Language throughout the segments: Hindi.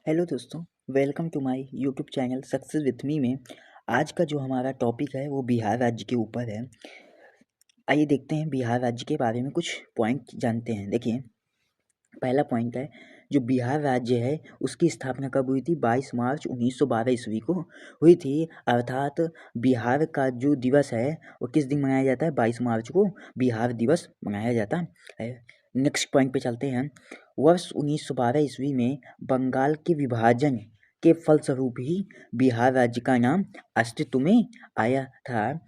हेलो दोस्तों, welcome to my YouTube channel success with me में आज का जो हमारा टॉपिक है वो बिहार राज्य के ऊपर है। आइए देखते हैं बिहार राज्य के बारे में कुछ पॉइंट जानते हैं। देखिए, पहला पॉइंट है जो बिहार राज्य है उसकी स्थापना कब हुई थी? 22 मार्च 1912 ईस्वी को हुई थी। अर्थात बिहार का जो दिवस है वो किस दिन मनाया जाता है? 22 मार्च को बिहार दिवस मनाया जाता है। नेक्स्ट पॉइंट पे चलते हैं। वर्ष 1912 ईस्वी में बंगाल के विभाजन के फलस्वरूप ही बिहार राज्य का नाम अस्तित्व में आया था।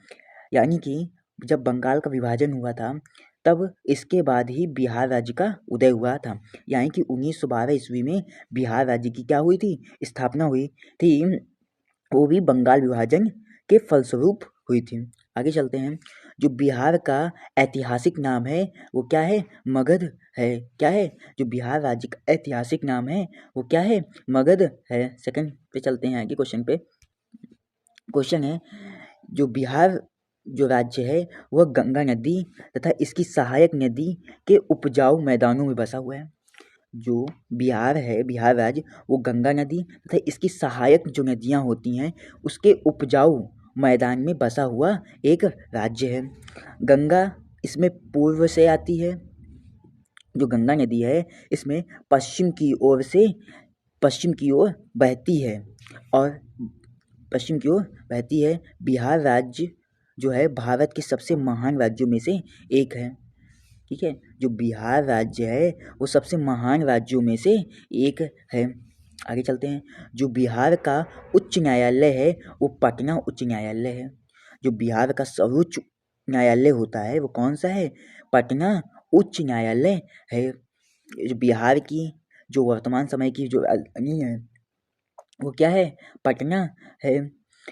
यानी कि जब बंगाल का विभाजन हुआ था तब इसके बाद ही बिहार राज्य का उदय हुआ था। यानी कि 1912 ईस्वी में बिहार राज्य की क्या हुई थी? स्थापना हुई थी। वो भी बंगाल विभाजन के फलस्वरूप हुई थी। आगे चलते हैं। जो बिहार का ऐतिहासिक नाम है वो क्या है? मगध है। क्या है? जो बिहार राज्य का ऐतिहासिक नाम है वो क्या है? मगध है। सेकंड पे चलते हैं आगे क्वेश्चन पे। क्वेश्चन है जो बिहार जो राज्य है वह गंगा नदी तथा इसकी सहायक नदी के उपजाऊ मैदानों में बसा हुआ है। जो बिहार है, बिहार राज्य, वो गंगा नदी तथा इसकी सहायक जो नदियाँ होती हैं उसके उपजाऊ मैदान में बसा हुआ एक राज्य है। गंगा इसमें पूर्व से आती है। जो गंगा नदी है इसमें पश्चिम की ओर बहती है और पश्चिम की ओर बहती है। बिहार राज्य जो है भारत के सबसे महान राज्यों में से एक है। ठीक है, जो बिहार राज्य है वो सबसे महान राज्यों में से एक है। आगे चलते हैं। जो बिहार का उच्च न्यायालय है वो पटना उच्च न्यायालय है। जो बिहार का सर्वोच्च न्यायालय होता है वो कौन सा है? पटना उच्च न्यायालय है। जो बिहार की जो वर्तमान समय की जो राजधानी है वो क्या है? पटना है।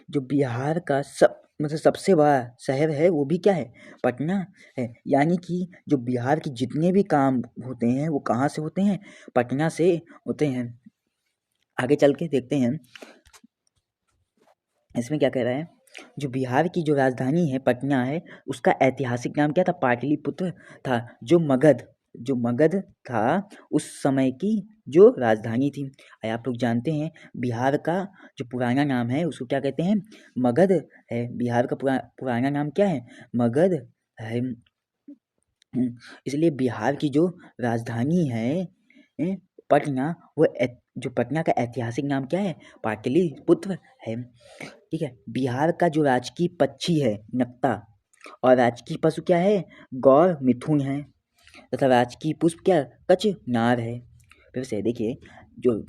जो बिहार का सबसे बड़ा शहर है वो भी क्या है? पटना है। यानी कि जो बिहार के जितने भी काम होते हैं वो कहाँ से होते हैं? पटना से होते हैं। आगे चल के देखते हैं इसमें क्या कह रहा है। जो बिहार की जो राजधानी है पटना है उसका ऐतिहासिक नाम क्या था? पाटलिपुत्र था। जो मगध था उस समय की जो राजधानी थी। आप लोग जानते हैं बिहार का जो पुराना नाम है उसको क्या कहते हैं? मगध है। बिहार का पुराना नाम क्या है? मगध है। इसलिए बिहार की जो राजधानी है पटना, वो जो पटना का ऐतिहासिक नाम क्या है? पाटलिपुत्र है। ठीक है। बिहार का जो राजकीय पक्षी है नक्ता और राजकीय पशु क्या है? गौर मिथुन है तथा राजकीय पुष्प क्या? कचनार है। फिर से देखिए, जो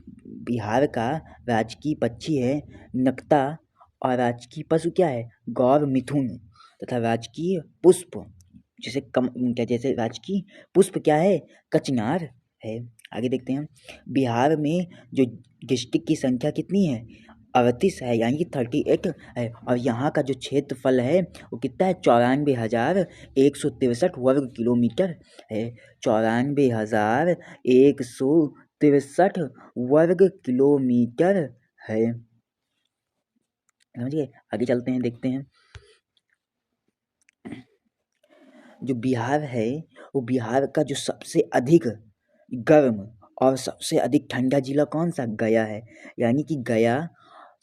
बिहार का राजकीय पक्षी है नक्ता और राजकीय पशु क्या है? गौर मिथुन तथा राजकीय पुष्प जैसे राजकीय पुष्प क्या है? कचनार है। आगे देखते हैं। बिहार में जो डिस्ट्रिक्ट की संख्या कितनी है? 38 है, यानी कि 38 है। और यहाँ का जो क्षेत्रफल है वो कितना है? 94,163 वर्ग किलोमीटर है। 94,163 वर्ग किलोमीटर है। समझिए। आगे चलते हैं, देखते हैं। जो बिहार है वो बिहार का जो सबसे अधिक गर्म और सबसे अधिक ठंडा जिला कौन सा? गया है। यानी कि गया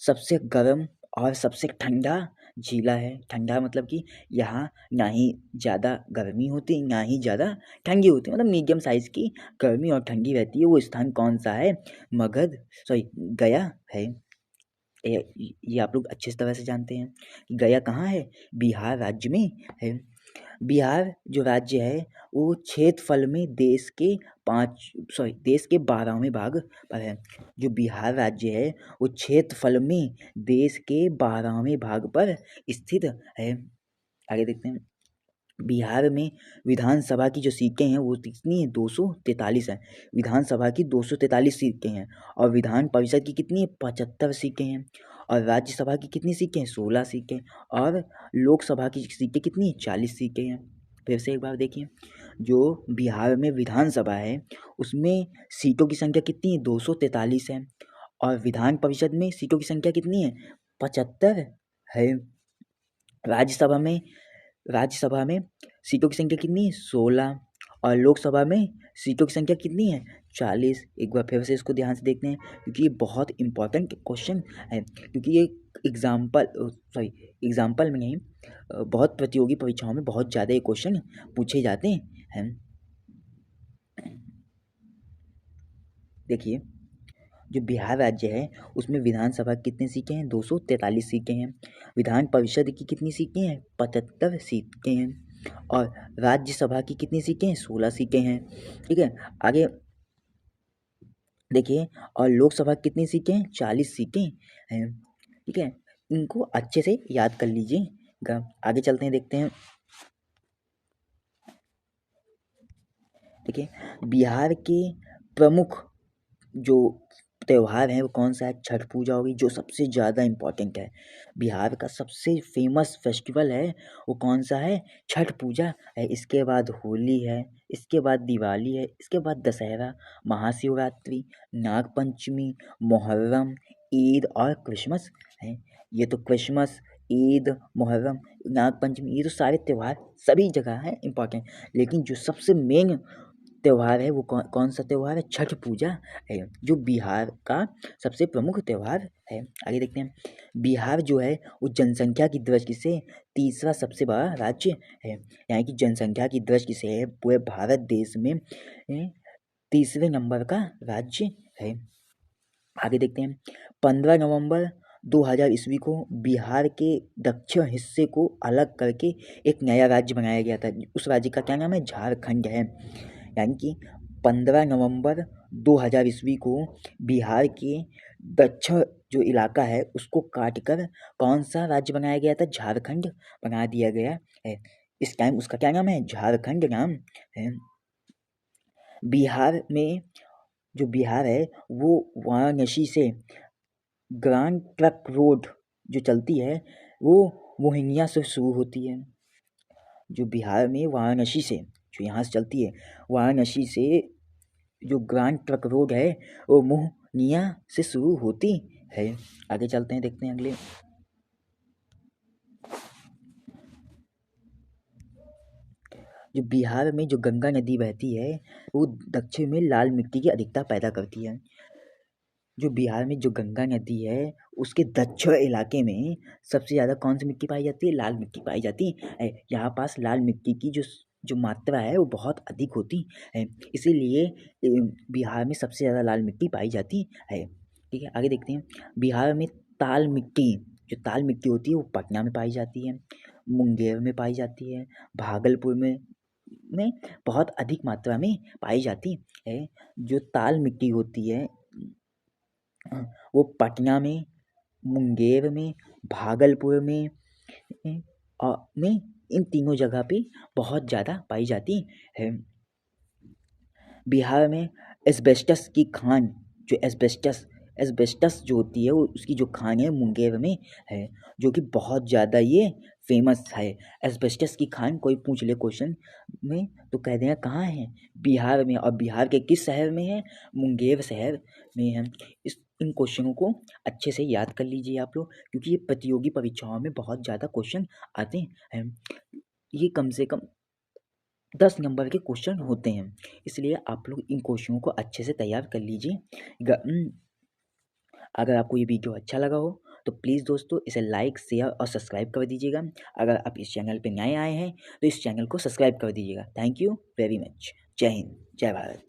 सबसे गर्म और सबसे ठंडा जिला है। ठंडा मतलब कि यहाँ ना ही ज़्यादा गर्मी होती ना ही ज़्यादा ठंडी होती, मतलब मीडियम साइज़ की गर्मी और ठंडी रहती है। वो स्थान कौन सा है? गया है। ये आप लोग अच्छी तरह से जानते हैं कि गया कहाँ है? बिहार राज्य में है। बिहार जो राज्य है वो क्षेत्रफल में देश के 12वें भाग पर है। जो बिहार राज्य है वो क्षेत्रफल में देश के 12वें भाग पर स्थित है। आगे देखते हैं। बिहार में विधानसभा की जो सीटें हैं वो कितनी है? 243 है। विधानसभा की 243 सीटें हैं। और विधान परिषद की कितनी है? 75 सीटें हैं। और राज्यसभा की कितनी सीटें हैं? 16 सीटें। और लोकसभा की सीटें कितनी है? 40 सीटें हैं। फिर से एक बार देखिए, जो बिहार में विधानसभा है उसमें सीटों की संख्या कितनी है? 243 है। और विधान परिषद में सीटों की संख्या कितनी है? 75 है। राज्यसभा में सीटों की संख्या कितनी है? 16। और लोकसभा में सीटों की संख्या कितनी है? 40। एक बार फिर से इसको ध्यान से देखते हैं क्योंकि ये बहुत इंपॉर्टेंट क्वेश्चन है, क्योंकि ये एग्जाम्पल में नहीं, बहुत प्रतियोगी परीक्षाओं में बहुत ज़्यादा ये क्वेश्चन पूछे जाते हैं। देखिए, जो बिहार राज्य है उसमें विधानसभा की कितनी सीटें हैं? 243 सीटें हैं। विधान परिषद की कितनी सीटें हैं? 75 सीटें हैं। और राज्यसभा की कितनी सीटें हैं? 16 सीटें हैं। ठीक है, आगे देखिए, और लोकसभा की कितनी सीटें हैं? 40 सीटें हैं। ठीक है, इनको अच्छे से याद कर लीजिएगा। आगे चलते हैं, देखते हैं। देखिए, बिहार के प्रमुख जो त्यौहार है वो कौन सा है? छठ पूजा होगी, जो सबसे ज़्यादा इम्पोर्टेंट है। बिहार का सबसे फेमस फेस्टिवल है वो कौन सा है? छठ पूजा है। इसके बाद होली है, इसके बाद दिवाली है, इसके बाद दशहरा, महाशिवरात्रि, नागपंचमी, मुहर्रम, ईद और क्रिसमस है। ये तो क्रिसमस, ईद, मुहर्रम, नागपंचमी, ये तो सारे त्यौहार सभी जगह हैं इम्पोर्टेंट, लेकिन जो सबसे मेन त्यौहार है वो कौन सा त्यौहार है? छठ पूजा है, जो बिहार का सबसे प्रमुख त्यौहार है। आगे देखते हैं, बिहार जो है वो जनसंख्या की दृष्टि से तीसरा सबसे बड़ा राज्य है, यानी कि जनसंख्या की दृष्टि से पूरे भारत देश में तीसरे नंबर का राज्य है। आगे देखते हैं, 15 नवंबर 2000 ईस्वी को बिहार के दक्षिण हिस्से को अलग करके एक नया राज्य बनाया गया था। उस राज्य का क्या नाम है? झारखंड है। यानी कि 15 नवंबर 2000 ईस्वी को बिहार के दक्षिण जो इलाका है उसको काट कर कौन सा राज्य बनाया गया था? झारखंड बना दिया गया है। इस टाइम उसका क्या नाम है? झारखंड नाम है। बिहार में जो बिहार है वो वाराणसी से ग्रांड ट्रक रोड जो चलती है वो मोहिनिया से शुरू होती है। जो बिहार में वाराणसी से जो यहाँ से चलती है, वाराणसी से जो ग्रांड ट्रक रोड है वो मोहनिया से शुरू होती है। आगे चलते हैं, देखते हैं अगले। जो बिहार में जो गंगा नदी बहती है वो दक्षिण में लाल मिट्टी की अधिकता पैदा करती है। जो बिहार में जो गंगा नदी है उसके दक्षिण इलाके में सबसे ज़्यादा कौन सी मिट्टी पाई जाती है? लाल मिट्टी पाई जाती है। यहाँ पास लाल मिट्टी की जो जो मात्रा है वो बहुत अधिक होती है, इसीलिए बिहार में सबसे ज़्यादा लाल मिट्टी पाई जाती है। ठीक है, आगे देखते हैं। बिहार में ताल मिट्टी, जो ताल मिट्टी होती है वो पटना में पाई जाती है, मुंगेर में पाई जाती है, भागलपुर में बहुत अधिक मात्रा में पाई जाती है। जो ताल मिट्टी होती है वो पटना में, मुंगेर में, भागलपुर में इन तीनों जगह पे बहुत ज़्यादा पाई जाती है। बिहार में एस्बेस्टस की खान, जो एस्बेस्टस जो होती है वो उसकी जो खान है मुंगेर में है, जो कि बहुत ज़्यादा ये फेमस है। एस्बेस्टस की खान कोई पूछ ले क्वेश्चन में तो कह देना कहाँ है? बिहार में। और बिहार के किस शहर में है? मुंगेर शहर में है। इन क्वेश्चनों को अच्छे से याद कर लीजिए आप लोग, क्योंकि ये प्रतियोगी परीक्षाओं में बहुत ज़्यादा क्वेश्चन आते हैं। ये कम से कम 10 नंबर के क्वेश्चन होते हैं, इसलिए आप लोग इन क्वेश्चनों को अच्छे से तैयार कर लीजिए। अगर आपको ये वीडियो अच्छा लगा हो तो प्लीज़ दोस्तों इसे लाइक, शेयर और सब्सक्राइब कर दीजिएगा। अगर आप इस चैनल पे नए आए हैं तो इस चैनल को सब्सक्राइब कर दीजिएगा। Thank you very much. जय हिंद, जय भारत।